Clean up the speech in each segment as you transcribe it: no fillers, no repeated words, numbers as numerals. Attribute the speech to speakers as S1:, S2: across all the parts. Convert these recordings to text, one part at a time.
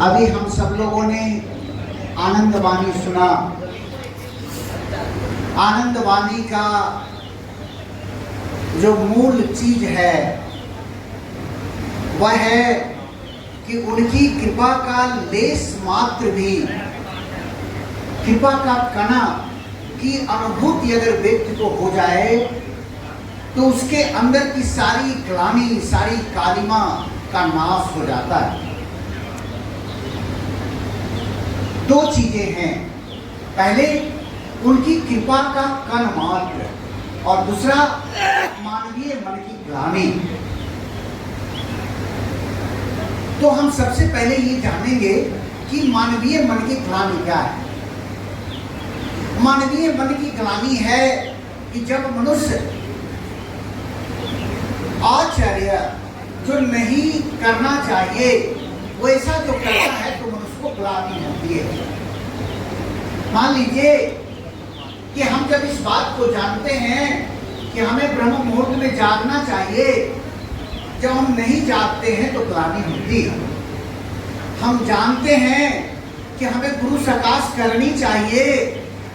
S1: अभी हम सब लोगों ने आनंदवाणी सुना। आनंदवाणी का जो मूल चीज है वह है कि उनकी कृपा का लेस मात्र भी, कृपा का कणा की अनुभूति अगर व्यक्ति को हो जाए तो उसके अंदर की सारी ग्लानि, सारी कालिमा का नाश हो जाता है। दो चीजें हैं, पहले उनकी कृपा का कण मात्र और दूसरा मानवीय मन की ग्लानि। तो हम सबसे पहले ये जानेंगे कि मानवीय मन की ग्लानि क्या है। मानवीय मन की ग्लानि है कि जब मनुष्य आचर्य जो नहीं करना चाहिए वैसा जो करता है तो मनुष्य को ग्लानि होती है। मान लीजिए कि हम जब इस बात को जानते हैं कि हमें ब्रह्म मुहूर्त में जागना चाहिए, जब हम नहीं जागते हैं तो ग्लानि होती है। हम जानते हैं कि हमें गुरु सकाश करनी चाहिए,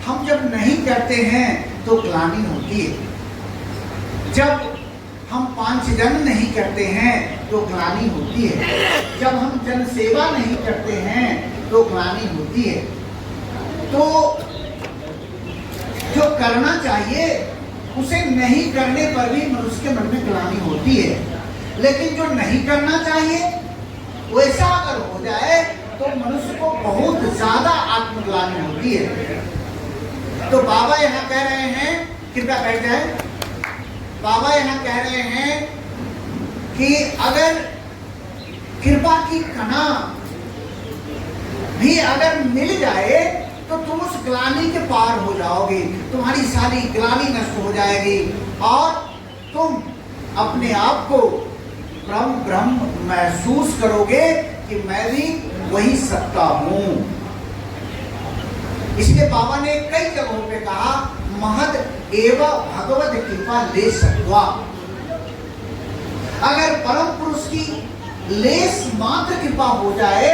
S1: हम जब नहीं करते हैं तो ग्लानि होती है। जब हम पांच जन नहीं करते हैं तो ग्लानि होती है। जब हम जन सेवा नहीं करते हैं तो ग्लानि होती है। तो जो करना चाहिए उसे नहीं करने पर भी मनुष्य के मन में ग्लानि होती है, लेकिन जो नहीं करना चाहिए वैसा अगर हो जाए तो मनुष्य को बहुत ज्यादा आत्मग्लानि होती है। तो बाबा यहाँ कह रहे हैं, कृपया बैठ जाए। बाबा यहाँ कह रहे हैं कि अगर कृपा की कणा भी अगर मिल जाए तो तुम उस ग्लानि के पार हो जाओगे, तुम्हारी सारी ग्लानि नष्ट हो जाएगी और तुम अपने आप को ब्रह्म ब्रह्म महसूस करोगे कि मैं भी वही सत्ता हूं। इसलिए बाबा ने कई जगहों पे कहा महद एवं भगवत कृपा ले सकवा। अगर परम पुरुष की लेस मात्र कृपा हो जाए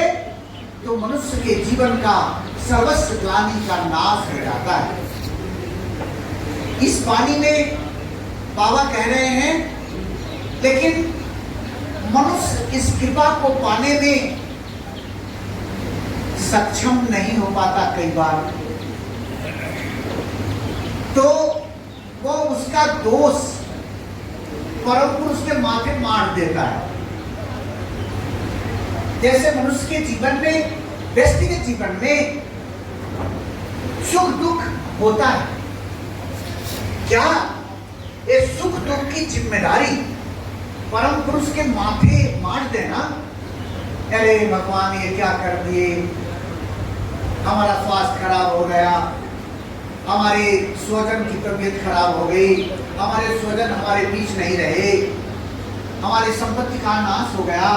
S1: तो मनुष्य के जीवन का सर्वस्व ग्लानि का नाश हो जाता है। इस वाणी में बाबा कह रहे हैं, लेकिन मनुष्य इस कृपा को पाने में सक्षम नहीं हो पाता कई बार, तो वो उसका दोष परम पुरुष के माथे मार देता है। जैसे मनुष्य के जीवन में, व्यक्तिगत जीवन में सुख दुख होता है, क्या ये सुख दुख की जिम्मेदारी परम पुरुष के माथे मार देना, अरे भगवान ये क्या कर दिए, हमारा स्वास्थ्य खराब हो गया, हमारे स्वजन की तबीयत खराब हो गई, हमारे स्वजन हमारे बीच नहीं रहे, हमारी संपत्ति का नाश हो गया,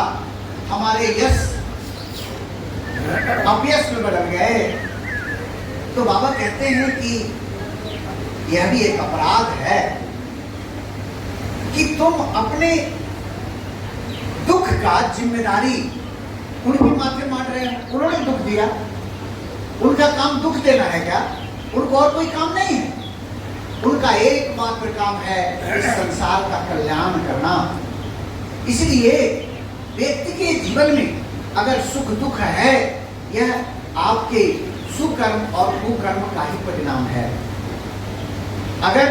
S1: हमारे यश अपयश में बदल गए। तो बाबा कहते हैं कि यह भी एक अपराध है कि तुम अपने दुख का जिम्मेदारी उनके माथे मार रहे हो। उन्होंने दुख दिया, उनका काम दुख देना है क्या? उनको और कोई काम नहीं है। उनका एकमात्र काम है इस संसार का कल्याण करना। इसलिए व्यक्ति के जीवन में अगर सुख दुख है, यह आपके सुकर्म और कुकर्म का ही परिणाम है। अगर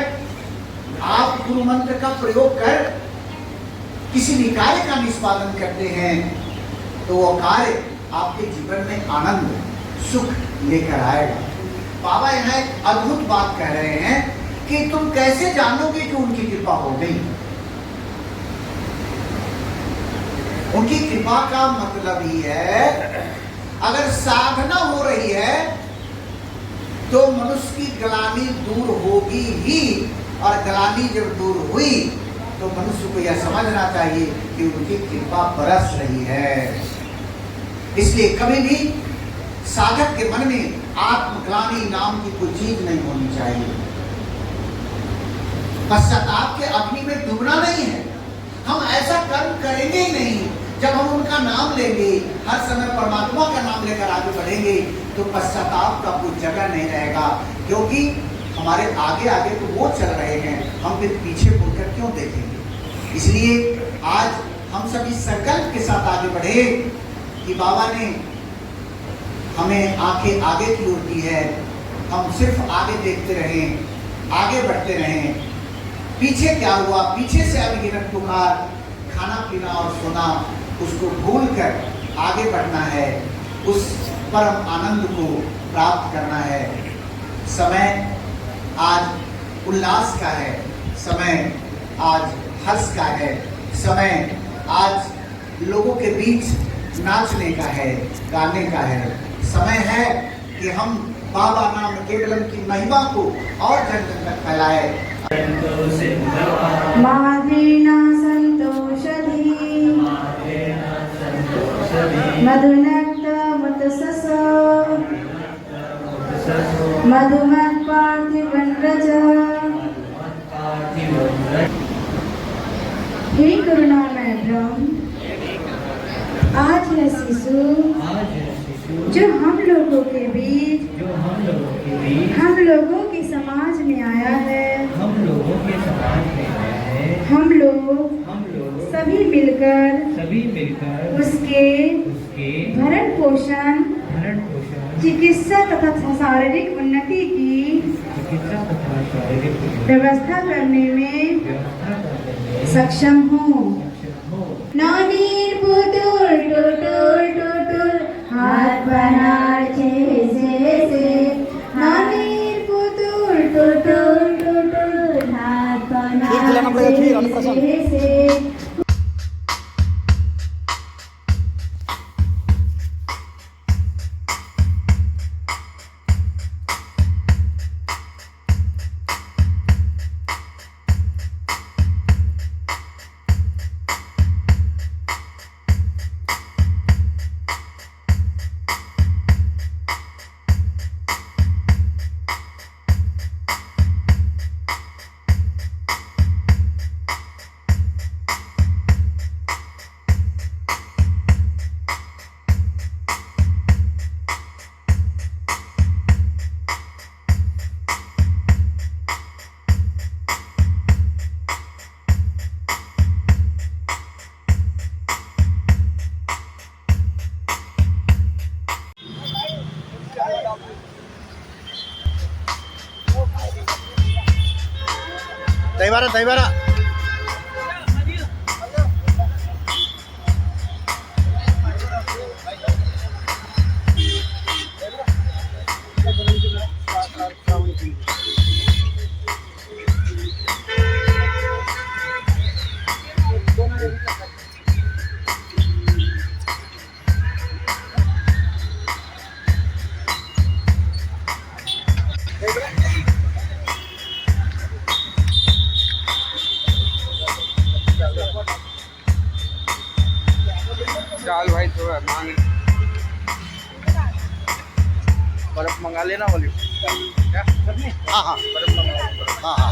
S1: आप गुरु मंत्र का प्रयोग कर किसी भी कार्य का निष्पादन करते हैं तो वो कार्य आपके जीवन में आनंद सुख लेकर आएगा। बाबा यहाँ एक अद्भुत बात कह रहे हैं कि तुम कैसे जानोगे कि उनकी कृपा हो गई। उनकी कृपा का मतलब ही है, अगर साधना हो रही है तो मनुष्य की ग्लानि दूर होगी ही, और ग्लानि जब दूर हुई तो मनुष्य को यह समझना चाहिए कि उनकी कृपा बरस रही है। इसलिए कभी भी साधक के मन में आत्मग्लानि नाम की कोई चीज नहीं होनी चाहिए। पश्चाताप के अग्नि में डूबना नहीं है। हम ऐसा कर्म करेंगे ही नहीं जब हम उनका नाम लेंगे, हर समय परमात्मा का नाम लेकर आगे बढ़ेंगे, तो पश्चाताप का कुछ जगह नहीं रहेगा। क्योंकि हमारे आगे आगे तो वो चल रहे हैं, हम फिर पीछे मुड़कर क्यों देखेंगे। इसलिए आज हम सभी संकल्प के साथ आगे बढ़े कि बाबा ने हमें आंखें आगे की ओर दी है, हम सिर्फ आगे देखते रहें, आगे बढ़ते रहें। पीछे क्या हुआ, पीछे से अनगिनत पुकार, खाना पीना और सोना, उसको भूल कर आगे बढ़ना है, उस परम आनंद को प्राप्त करना है। समय आज उल्लास का है, समय आज हर्ष का है, समय आज लोगों के बीच नाचने का है, गाने का है। समय है कि हम बाबा नाम केवलम की महिमा को और जन जन तक फैलाए।
S2: मादेना संतोषधि मधुनक्त मतसस मधुमत् पार्थिवन व्रज। हे करुणामय ब्रह्म, आज है शिशु जो हम लोगों के बीच हम लोगों के समाज में आया है। हम लोग सभी मिलकर उसके भरण पोषण चिकित्सा तथा शारीरिक उन्नति की व्यवस्था करने में सक्षम हूँ। नानीर पुतुल टुटुल टुटुल हाथ बनार से नानीर पुतुल टुटुल टुटुल हाथ बनार से।
S1: दहीबारा
S3: चाल भाई थोड़ा मांग बर्फ मंगा लेना बोली क्या? हाँ हाँ बर्फ मंगा। हाँ हाँ